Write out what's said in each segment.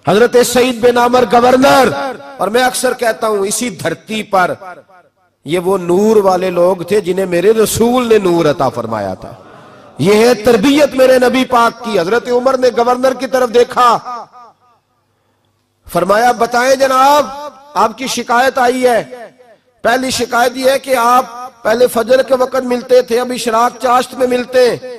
حضرت سعید بن عامر گورنر، اور میں اکثر کہتا ہوں اسی دھرتی پر یہ وہ نور والے لوگ تھے جنہیں میرے رسول نے نور عطا فرمایا تھا. یہ ہے تربیت میرے نبی پاک کی. حضرت عمر نے گورنر کی طرف دیکھا، فرمایا بتائیں جناب، آپ کی شکایت آئی ہے. پہلی شکایت یہ ہے کہ آپ پہلے فجر کے وقت ملتے تھے، اب اشراق چاشت میں ملتے ہیں.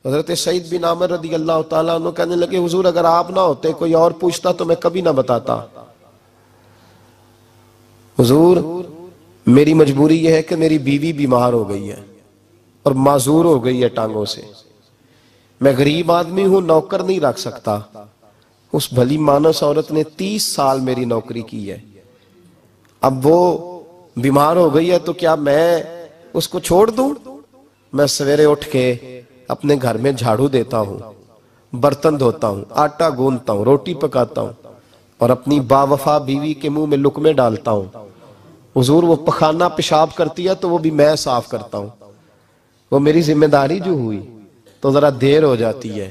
حضرت سعید بن عامر رضی اللہ تعالیٰ عنہ کہنے لگے حضور اگر آپ نہ ہوتے کوئی اور پوچھتا تو میں کبھی نہ بتاتا. حضور میری مجبوری یہ ہے کہ میری بیوی بیمار ہو گئی ہے اور معذور ہو گئی ہے ٹانگوں سے. میں غریب آدمی ہوں، نوکر نہیں رکھ سکتا. اس بھلی مانس عورت نے 30 سال میری نوکری کی ہے. اب وہ بیمار ہو گئی ہے تو کیا میں اس کو چھوڑ دوں؟ میں سویرے اٹھ کے اپنے گھر میں جھاڑو دیتا ہوں، برتن دھوتا ہوں، آٹا گوندتا ہوں، روٹی پکاتا ہوں اور اپنی باوفا بیوی کے منہ میں لقمے ڈالتا ہوں. حضور وہ پخانہ پیشاب کرتی ہے تو وہ بھی میں صاف کرتا ہوں. وہ میری ذمہ داری جو ہوئی تو ذرا دیر ہو جاتی ہے.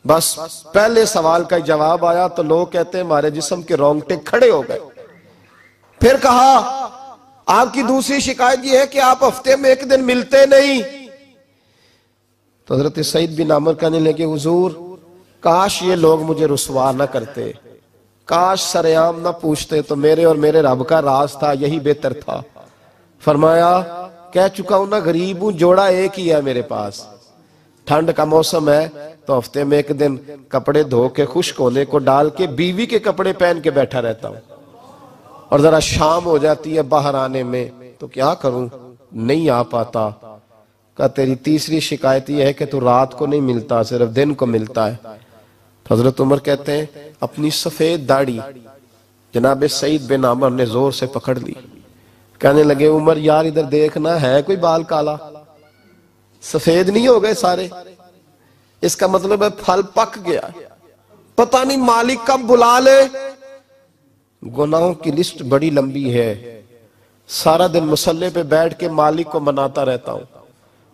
بس پہلے سوال کا جواب آیا تو لوگ کہتے ہیں ہمارے جسم کے رونگٹے کھڑے ہو گئے. پھر کہا آپ کی دوسری شکایت یہ ہے کہ آپ ہفتے میں ایک دن ملتے نہیں. تو حضرت سعید بن عامر کہنے لگے حضور کاش یہ لوگ مجھے رسوا نہ کرتے، کاش سرعام نہ پوچھتے تو میرے اور میرے رب کا راز تھا، یہی بہتر تھا. فرمایا کہہ چکا ہوں نا غریب ہوں، جوڑا ایک ہی ہے میرے پاس. ٹھنڈ کا موسم ہے تو ہفتے میں ایک دن کپڑے دھو کے خشک ہونے کو ڈال کے بیوی کے کپڑے پہن کے بیٹھا رہتا ہوں. اور ذرا شام ہو جاتی ہے باہر آنے میں تو کیا کروں، نہیں آ پاتا. کہا تیری تیسری شکایت یہ ہے کہ تو رات کو نہیں ملتا، صرف دن کو ملتا ہے. حضرت عمر کہتے ہیں اپنی سفید داڑھی جناب سعید بن عامر نے زور سے پکڑ لی. کہنے لگے عمر یار ادھر دیکھنا، ہے کوئی بال کالا؟ سفید نہیں ہو گئے سارے؟ اس کا مطلب ہے پھل پک گیا، پتہ نہیں مالک کب بلا لے. گناہوں کی لسٹ بڑی لمبی ہے. سارا دن مصلے پہ بیٹھ کے مالک کو مناتا رہتا ہوں،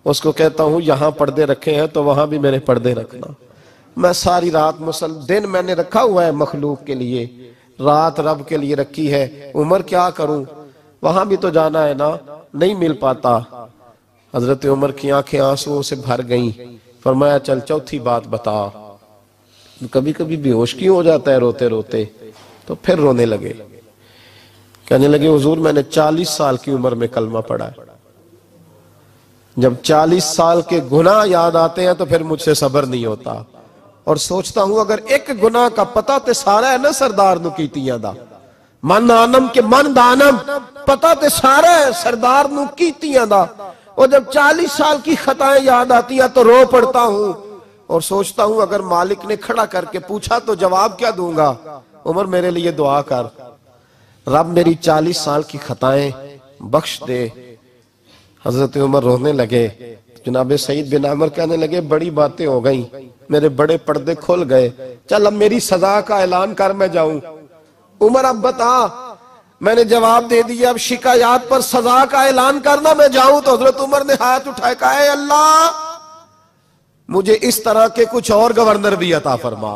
اس کو کہتا ہوں یہاں پردے رکھے ہیں تو وہاں بھی میرے پردے رکھنا. میں ساری رات دن میں نے رکھا ہوا ہے مخلوق کے لیے، رات رب کے لیے رکھی ہے. عمر کیا کروں، وہاں بھی تو جانا ہے نا، نہیں مل پاتا. حضرت عمر کی آنکھیں آنسوؤں سے بھر گئیں. فرمایا چل چوتھی بات بتا. کبھی کبھی بے ہوش کیوں ہو جاتا ہے روتے روتے؟ تو پھر رونے لگے. کہنے لگے حضور میں نے 40 سال کی عمر میں کلمہ پڑھا ہے. جب 40 سال کے گناہ یاد آتے ہیں تو پھر مجھ سے صبر نہیں ہوتا اور سوچتا ہوں اگر ایک گناہ کا پتہ تے سارا ہے نا سردار نو کیتیاں دا، من آنم کے من دانم، پتہ تے سارا ہے سردار نو کیتیاں دا. اور جب 40 سال کی خطائیں یاد آتی ہیں تو رو پڑتا ہوں اور سوچتا ہوں اگر مالک نے کھڑا کر کے پوچھا تو جواب کیا دوں گا؟ عمر میرے لیے دعا کر، رب میری 40 سال کی خطائیں بخش دے. حضرت عمر رونے لگے. جناب سعید بن عامر کہنے لگے بڑی باتیں ہو گئیں، میرے بڑے پردے کھل گئے، چل اب میری سزا کا اعلان کر میں جاؤں. عمر اب بتا. میں نے جواب دے دیا اب شکایات پر سزا کا اعلان کرنا میں جاؤں. تو حضرت عمر نے ہاتھ اٹھائے کہا اے اللہ مجھے اس طرح کے کچھ اور گورنر بھی عطا فرما.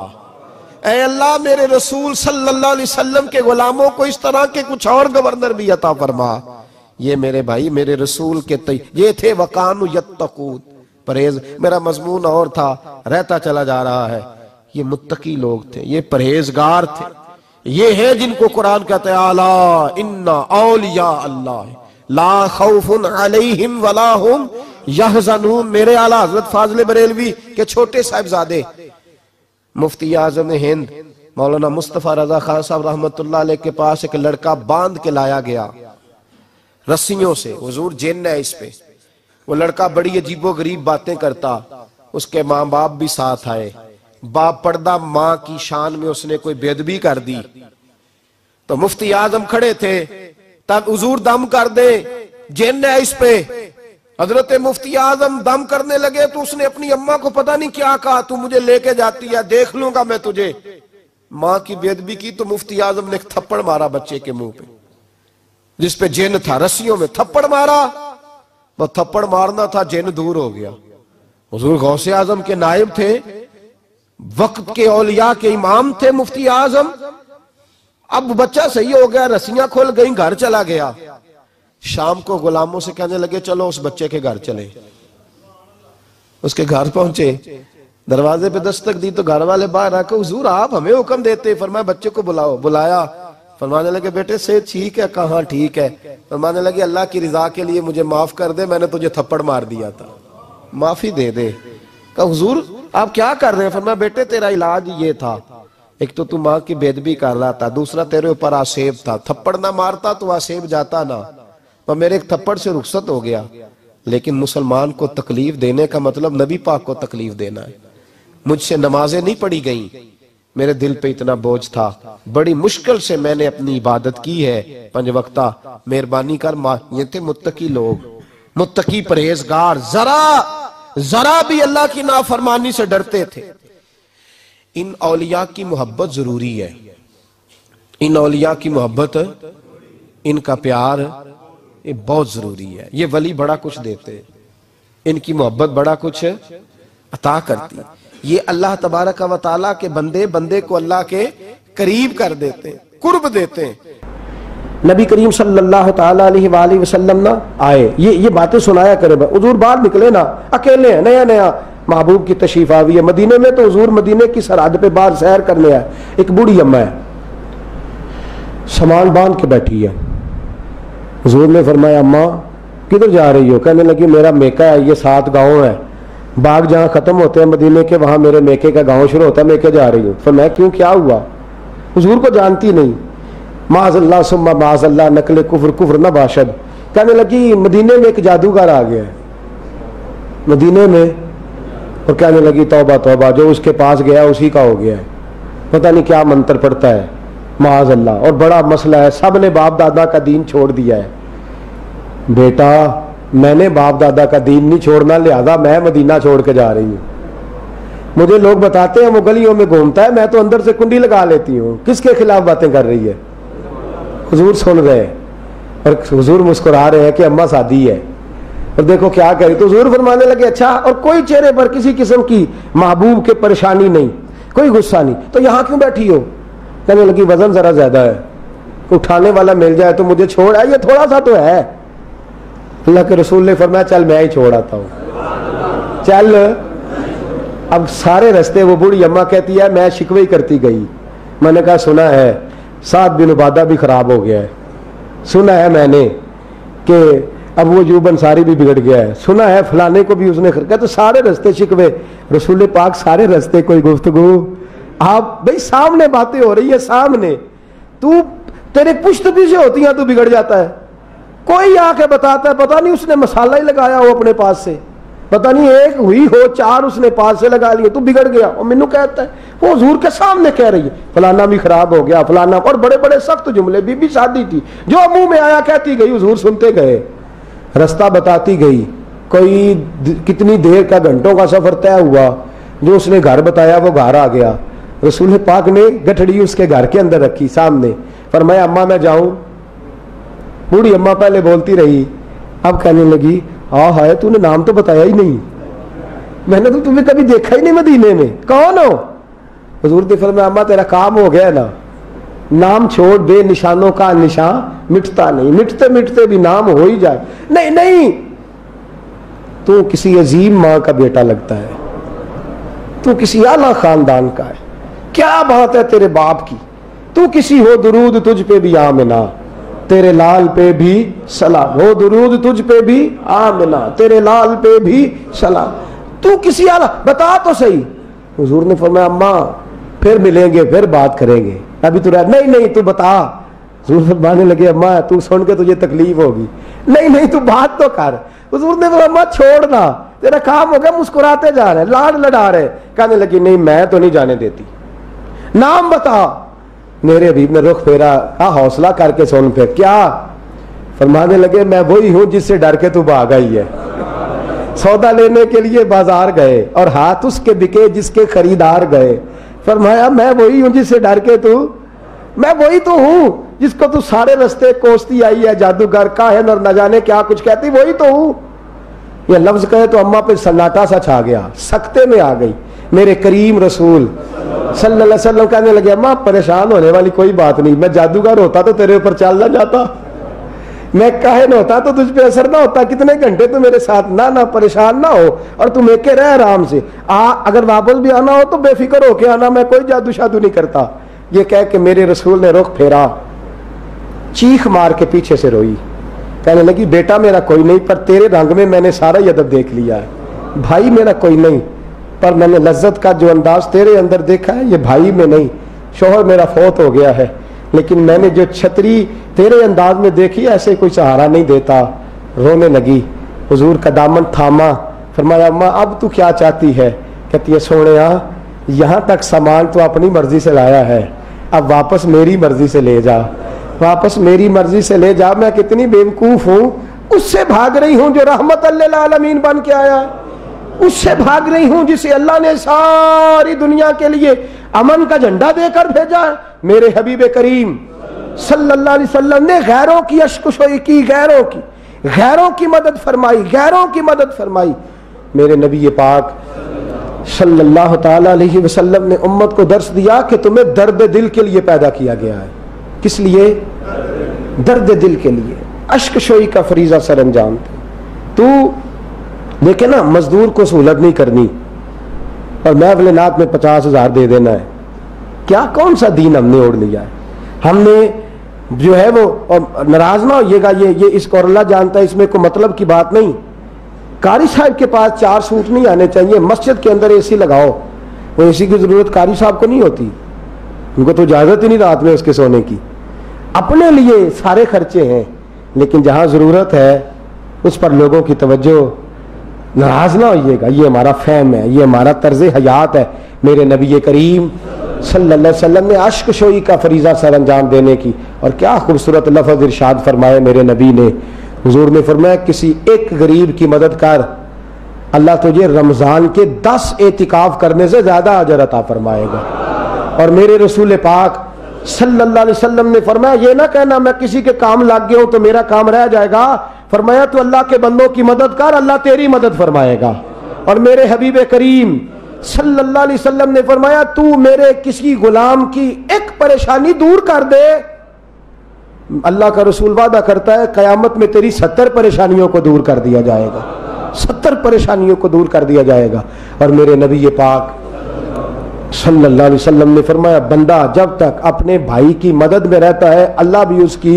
اے اللہ میرے رسول صلی اللہ علیہ وسلم کے غلاموں کو اس طرح کے کچھ اور گورنر بھی عطا فرما. یہ میرے بھائی میرے رسول کے یہ تھے وَقَانُ يَتَّقُونَ، پرہیز. میرا مضمون اور تھا، رہتا چلا جا رہا ہے. یہ متقی لوگ تھے، یہ پرہیزگار تھے. یہ ہیں جن کو قرآن کہتا ہے اَلَا اِنَّ أَوْلِيَاءَ اللَّهِ لَا خَوْفٌ عَلَيْهِمْ وَلَا هُمْ يَحْزَنُونَ. میرے اعلیٰ حضرت فاضل بریلوی کے چھوٹے صاحبزادے مفتی اعظم ہند مولانا مصطفیٰ رضا خان صاحب رحمت اللہ علیہ کے پاس ایک لڑکا باندھ کے لایا گیا رسیوں سے. حضور جن ہے اس پہ. وہ لڑکا بڑی عجیب و غریب باتیں کرتا. اس کے ماں باپ بھی ساتھ آئے. باپ پردہ ماں کی شان میں اس نے کوئی بے ادبی کر دی تو مفتی اعظم کھڑے تھے تب حضور دم کر دے، جن ہے اس پہ. حضرت مفتی اعظم دم کرنے لگے تو اس نے اپنی اماں کو پتہ نہیں کیا کہا، تو مجھے لے کے جاتی ہے دیکھ لوں گا میں تجھے. ماں کی بے ادبی کی تو مفتی اعظم نے ایک تھپڑ مارا بچے کے منہ پہ جس پہ جن تھا. رسیوں میں تھپڑ مارا. وہ تھپڑ مارنا تھا، جن دور ہو گیا. حضور غوث اعظم کے نائب تھے. وقت کے اولیاء کے امام تھے مفتی اعظم. اب بچہ صحیح ہو گیا, رسیاں کھل گئیں, گھر چلا گیا. شام کو غلاموں سے کہنے لگے چلو اس بچے کے گھر چلیں. اس کے گھر پہنچے, دروازے پہ دستک دی تو گھر والے باہر آ کے حضور آپ ہمیں حکم دیتے, فرمایا بچے کو بلاؤ. بلایا, فرمانے لگے بیٹے سے ٹھیک ہے؟ کہاں ٹھیک ہے. فرمانے لگے اللہ کی رضا کے لیے مجھے معاف کر دے, میں نے تجھے تھپڑ مار دیا تھا, معافی دے دے. کہا حضور آپ کیا کر رہے ہیں؟ فرمایا بیٹے تیرا علاج یہ تھا, ایک تو ماں کی بے ادبی کر رہا تھا, دوسرا تیرے اوپر آسیب تھا, تھپڑ نہ مارتا تو آسیب جاتا نہ, اور میرے ایک تھپڑ سے رخصت ہو گیا. لیکن مسلمان کو تکلیف دینے کا مطلب نبی پاک کو تکلیف دینا ہے. مجھ سے نمازیں نہیں پڑھی گئیں, میرے دل پہ اتنا بوجھ تھا, بڑی مشکل سے میں نے اپنی عبادت کی ہے 5 وقتہ, مہربانی کر. یہ تھے متقی لوگ, متقی پرہیزگار, ذرا بھی اللہ کی نافرمانی سے ڈرتے تھے. ان اولیاء کی محبت ضروری ہے, ان اولیاء کی محبت, ان کا پیار یہ بہت ضروری ہے. یہ ولی بڑا کچھ دیتے, ان کی محبت بڑا کچھ عطا کرتی. یہ اللہ تبارک و تعالیٰ کے بندے کو اللہ کے قریب کر دیتے, قرب دیتے ہیں. نبی کریم صلی اللہ تعالیٰ علیہ وآلہ وسلم نہ آئے, یہ باتیں سنایا کرے. حضور باہر نکلے نا, اکیلے ہیں, نیا محبوب کی تشریف آوی ہے مدینے میں, تو حضور مدینے کی سرحد پہ باہر سیر کرنے آئے. ایک بوڑھی اماں ہے, سامان باندھ کے بیٹھی ہے. حضور نے فرمایا اماں کدھر جا رہی ہو؟ کہنے لگی میرا میکہ ہے, یہ 7 گاؤں ہے, باغ جہاں ختم ہوتے ہیں مدینے کے وہاں میرے میکے کا گاؤں شروع ہوتا ہے, میکے جا رہی ہوں. فرمایا کیوں, کیا ہوا؟ حضور کو جانتی نہیں. معاذ اللہ ثم معاذ اللہ, نقل کفر نہ باشد. کہنے لگی مدینے میں ایک جادوگر آ گیا ہے مدینے میں, اور کہنے لگی توبہ توبہ, جو اس کے پاس گیا اسی کا ہو گیا ہے, پتہ نہیں کیا منتر پڑتا ہے, معاذ اللہ, اور بڑا مسئلہ ہے, سب نے باپ دادا کا دین چھوڑ دیا ہے. بیٹا میں نے باپ دادا کا دین نہیں چھوڑنا, لہذا میں مدینہ چھوڑ کے جا رہی ہوں. مجھے لوگ بتاتے ہیں وہ گلیوں میں گھومتا ہے, میں تو اندر سے کنڈی لگا لیتی ہوں. کس کے خلاف باتیں کر رہی ہے؟ حضور سن رہے ہیں, اور حضور مسکرا رہے ہیں کہ اماں سادی ہے, اور دیکھو کیا کہہ رہی. تو حضور فرمانے لگے اچھا, اور کوئی چہرے پر کسی قسم کی محبوب کے پریشانی نہیں, کوئی غصہ نہیں, تو یہاں کیوں بیٹھی ہو؟ کہنے لگی وزن ذرا زیادہ ہے, اٹھانے والا مل جائے تو مجھے چھوڑ آئے, یہ تھوڑا سا تو ہے. اللہ کے رسول نے فرمایا چل میں ہی چھوڑ آتا ہوں, چل. اب سارے رستے وہ بوڑھی اماں کہتی ہے میں شکوے کرتی گئی. میں نے کہا سنا ہے سعد بن عبادہ بھی خراب ہو گیا ہے, سنا ہے میں نے کہ اب وہ ایوب انصاری بھی بگڑ گیا ہے, سنا ہے فلانے کو بھی اس نے کہا. تو سارے رستے شکوے, رسول پاک سارے رستے کوئی گفتگو. آپ بھئی سامنے باتیں ہو رہی ہے, سامنے تو تیرے پشت پیچھے ہوتی ہیں تو بگڑ جاتا ہے. کوئی آ کے بتاتا ہے پتہ نہیں اس نے مسالہ ہی لگایا ہو اپنے پاس سے, پتہ نہیں ایک ہوئی ہو 4 اس نے پاس سے لگا لیے, تو بگڑ گیا. اور مینوں کہتا ہے وہ حضور کے سامنے کہہ رہی ہے فلانا بھی خراب ہو گیا فلانا, اور بڑے بڑے سخت جملے. بی بی شادی تھی, جو منہ میں آیا کہتی گئی, حضور سنتے گئے, رستہ بتاتی گئی. کوئی کتنی دیر کا, گھنٹوں کا سفر طے ہوا. جو اس نے گھر بتایا وہ گھر آ گیا. رسول پاک نے گٹھڑی اس کے گھر کے اندر رکھی سامنے, فرمایا اماں میں جاؤں؟ بوڑھی اماں پہلے بولتی رہی, اب کہنے لگی ہاں ہائے تو نے نام تو بتایا ہی نہیں, میں نے تو تمہیں کبھی دیکھا ہی نہیں مدینے میں, کون ہو؟ حضور نے فرمایا اماں تیرا کام ہو گیا نا, نام چھوڑ, بے نشانوں کا نشان مٹتا نہیں, مٹتے مٹتے بھی نام ہو ہی جائے. نہیں نہیں, تو کسی عظیم ماں کا بیٹا لگتا ہے, تو کسی اعلیٰ خاندان کا ہے, کیا بات ہے تیرے باپ کی, تو کسی ہو درود تجھ پہ بھی آمنا, تیرے لال پہ بھی سلام, ہو درود تجھ پہ بھی آمنا, تیرے لال پہ بھی سلام, تو کسی اعلیٰ, بتا تو صحیح. حضور نے فرمایا اماں پھر ملیں گے, پھر بات کریں گے, ابھی تو نہیں نہیں تو بتا. حضور فرمانے لگے اماں تو سن کے تجھے تکلیف ہوگی, نہیں نہیں تو بات تو کر. حضور نے فرمایا اماں چھوڑنا, تیرا کام ہو گیا. مسکراتے جا رہے, لاڈ لڑا رہے. کہنے لگی نہیں میں تو نہیں جانے دیتی, نام بتا. میرے حبیب نے رخ پھیرا, حوصلہ کر کے سن. پھر کیا؟ فرمانے لگے میں وہی ہوں جس سے ڈر کے تو بھاگ آئی ہے. سودا لینے کے لیے بازار گئے اور ہاتھ اس کے بکے جس کے خریدار گئے. فرمایا میں وہی ہوں جس سے ڈر کے تو, میں وہی تو ہوں جس کو تو سارے رستے کوستی آئی ہے, جادوگر کاہن اور نہ جانے کیا کچھ کہتی, وہی تو ہوں. یہ لفظ کہے تو اماں پہ سناٹا سا چھا گیا, سکتے میں آ گئی. میرے کریم رسول صلی اللہ علیہ وسلم کہنے لگے اماں پریشان ہونے والی کوئی بات نہیں، میں جادوگر ہوتا تو تیرے اوپر چل نہ جاتا، میں کاہن ہوتا تو تجھ پہ اثر نہ ہوتا، کتنے گھنٹے تو میرے ساتھ نہ پریشان نہ ہو، اور تم ایک رہ آرام سے اگر واپس بھی آنا ہو تو بے فکر ہو کے آنا، میں کوئی جادو شادو نہیں کرتا۔ یہ کہہ کے میرے رسول نے رخ پھیرا، چیخ مار کے پیچھے سے روئی، کہنے لگی بیٹا میرا کوئی نہیں، پر تیرے رنگ میں میں نے سارا ہی ادب دیکھ لیا ہے، بھائی میرا کوئی نہیں، پر میں نے لذت کا جو انداز تیرے اندر دیکھا ہے یہ بھائی میں نہیں، شوہر میرا فوت ہو گیا ہے، لیکن میں نے جو چھتری تیرے انداز میں دیکھی ایسے کوئی سہارا نہیں دیتا۔ رونے لگی، حضور کا دامن تھاما، فرمایا اماں اب تو کیا چاہتی ہے؟ کہتی ہے سونیا یہاں تک سامان تو اپنی مرضی سے لایا ہے، اب واپس میری مرضی سے لے جا، واپس میری مرضی سے لے جا، میں کتنی بیوقوف ہوں، اس سے بھاگ رہی ہوں جو رحمت للعالمین بن کے آیا، اس سے بھاگ رہی ہوں جسے اللہ نے ساری دنیا کے لیے امن کا جھنڈا دے کر بھیجا ہے۔ میرے حبیب کریم صلی اللہ علیہ وسلم نے غیروں کی اشکشوئی کی، غیروں کی مدد فرمائی، غیروں کی مدد فرمائی۔ میرے نبی پاک صلی اللہ تعالی علیہ وسلم نے امت کو درس دیا کہ تمہیں درد دل کے لیے پیدا کیا گیا ہے۔ کس لیے؟ درد دل کے لیے، اشکشوئی کا فریضہ سر انجام دے۔ تو دیکھے نا مزدور کو سہولت نہیں کرنی اور محفل نعت میں 50,000 دے دینا ہے، کیا کون سا دین ہم نے اوڑھ لیا ہے؟ ہم نے جو ہے وہ، اور ناراض نہ ہوئیے گا، یہ اس کو اللہ جانتا ہے، اس میں کوئی مطلب کی بات نہیں۔ قاری صاحب کے پاس 4 سوٹ نہیں آنے چاہیے، مسجد کے اندر اے سی لگاؤ، وہ اے سی کی ضرورت قاری صاحب کو نہیں ہوتی، ان کو تو اجازت ہی نہیں رات میں اس کے سونے کی، اپنے لیے سارے خرچے ہیں، لیکن جہاں ضرورت ہے اس پر لوگوں کی توجہ، ناراض نہ ہوئیے گا، یہ ہمارا فہم ہے، یہ ہمارا طرز حیات ہے۔ میرے نبی کریم صلی اللہ علیہ وسلم نے اشک شوئی کا فریضہ سر انجام دینے کی، اور کیا خوبصورت لفظ ارشاد فرمائے میرے نبی نے، حضور نے فرمایا کسی ایک غریب کی مدد کر، اللہ تجھے رمضان کے 10 اعتکاف کرنے سے زیادہ اجر عطا فرمائے گا۔ اور میرے رسول پاک صلی اللہ علیہ وسلم نے فرمایا یہ نہ کہنا میں کسی کے کام لگ گیا ہوں تو میرا کام رہ جائے گا، فرمایا تو اللہ کے بندوں کی مدد کر، اللہ تیری مدد فرمائے گا۔ اور میرے حبیب کریم صلی اللہ علیہ وسلم نے فرمایا تو میرے کسی غلام کی ایک پریشانی دور کر دے، اللہ کا رسول وعدہ کرتا ہے قیامت میں تیری 70 پریشانیوں کو دور کر دیا جائے گا، 70 پریشانیوں کو دور کر دیا جائے گا۔ اور میرے نبی پاک صلی اللہ علیہ وسلم نے فرمایا بندہ جب تک اپنے بھائی کی مدد میں رہتا ہے اللہ بھی اس کی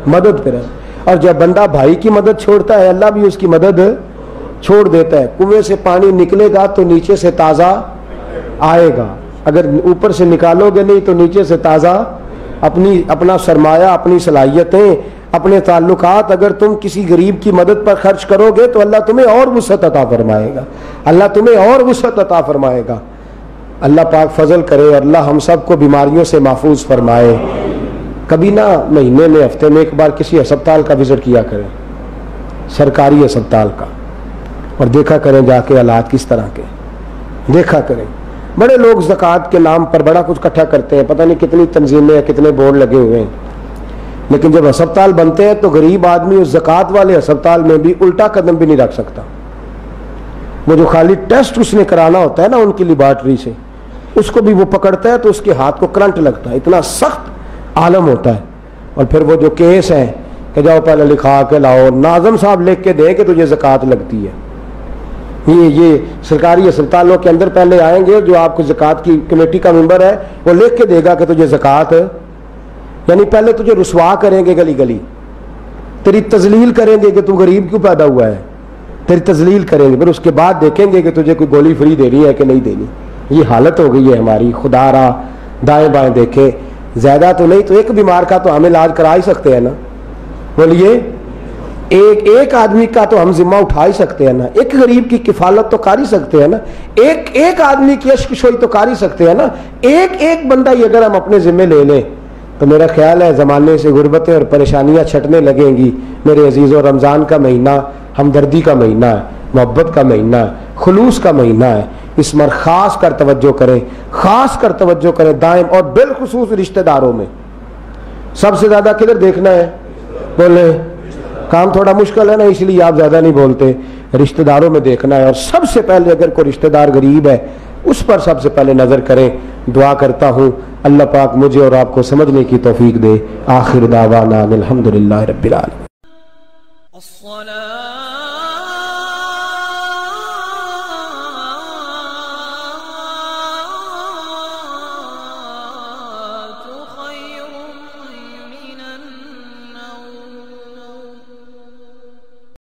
مدد پہ رہتا ہے، اور جب بندہ بھائی کی مدد چھوڑتا ہے اللہ بھی اس کی مدد چھوڑ دیتا ہے۔ کنویں سے پانی نکلے گا تو نیچے سے تازہ آئے گا، اگر اوپر سے نکالو گے نہیں تو نیچے سے تازہ، اپنا سرمایہ، اپنی صلاحیتیں، اپنے تعلقات اگر تم کسی غریب کی مدد پر خرچ کرو گے تو اللہ تمہیں اور وسعت عطا فرمائے گا، اللہ تمہیں اور وسعت عطا فرمائے گا۔ اللہ پاک فضل کرے اور اللہ ہم سب کو بیماریوں سے محفوظ فرمائے۔ کبھی نہ مہینے میں ہفتے میں ایک بار کسی ہسپتال کا وزٹ کیا کریں، سرکاری ہسپتال کا، اور دیکھا کریں جا کے حالات کس طرح کے، دیکھا کریں۔ بڑے لوگ زکوٰۃ کے نام پر بڑا کچھ اکٹھا کرتے ہیں، پتہ نہیں کتنی تنظیمیں کتنے بورڈ لگے ہوئے ہیں، لیکن جب ہسپتال بنتے ہیں تو غریب آدمی اس زکوٰۃ والے ہسپتال میں بھی الٹا قدم بھی نہیں رکھ سکتا۔ وہ جو خالی ٹیسٹ اس نے کرانا ہوتا ہے نا ان کی لیبارٹری سے، اس کو بھی وہ پکڑتا ہے تو اس کے ہاتھ کو کرنٹ لگتا ہے، اتنا سخت عالم ہوتا ہے۔ اور پھر وہ جو کیس ہیں کہ جاؤ پہلے لکھا کے لاؤ، ناظم صاحب لکھ کے دے کہ تجھے زکوٰۃ لگتی ہے، یہ سرکاری اسپتالوں کے اندر پہلے آئیں گے، جو آپ کو زکوٰۃ کی کمیٹی کا ممبر ہے وہ لکھ کے دے گا کہ تجھے زکوٰۃ، یعنی پہلے تجھے رسوا کریں گے، گلی گلی تیری تذلیل کریں گے کہ تو غریب کیوں پیدا ہوا ہے، تیری تذلیل کریں گے، پھر اس کے بعد دیکھیں گے کہ تجھے کوئی گولی فری دینی ہے کہ نہیں دینی۔ یہ حالت ہو گئی ہے ہماری، خدا را دائیں بائیں دیکھے، زیادہ تو نہیں تو ایک بیمار کا تو ہم علاج کرا ہی سکتے ہیں نا، بولیے ایک آدمی کا تو ہم ذمہ اٹھا ہی سکتے ہیں نا، ایک غریب کی کفالت تو کر ہی سکتے ہیں نا، ایک آدمی کی اشکشوئی تو کر ہی سکتے ہیں نا، ایک بندہ ہی اگر ہم اپنے ذمہ لے لیں تو میرا خیال ہے زمانے سے غربتیں اور پریشانیاں چھٹنے لگیں گی۔ میرے عزیزوں، رمضان کا مہینہ ہمدردی کا مہینہ ہے، محبت کا مہینہ ہے، خلوص کا مہینہ ہے، اس پر خاص کر توجہ کریں، خاص کر توجہ کریں دائم، اور بالخصوص رشتہ داروں میں۔ سب سے زیادہ کدھر دیکھنا ہے؟ بولے کام تھوڑا مشکل ہے نا، اس لیے آپ زیادہ نہیں بولتے، رشتہ داروں میں دیکھنا ہے۔ اور سب سے پہلے اگر کوئی رشتہ دار غریب ہے اس پر سب سے پہلے نظر کریں. دعا کرتا ہوں اللہ پاک مجھے اور آپ کو سمجھنے کی توفیق دے. آخر دعوانا الحمدللہ رب العالمین.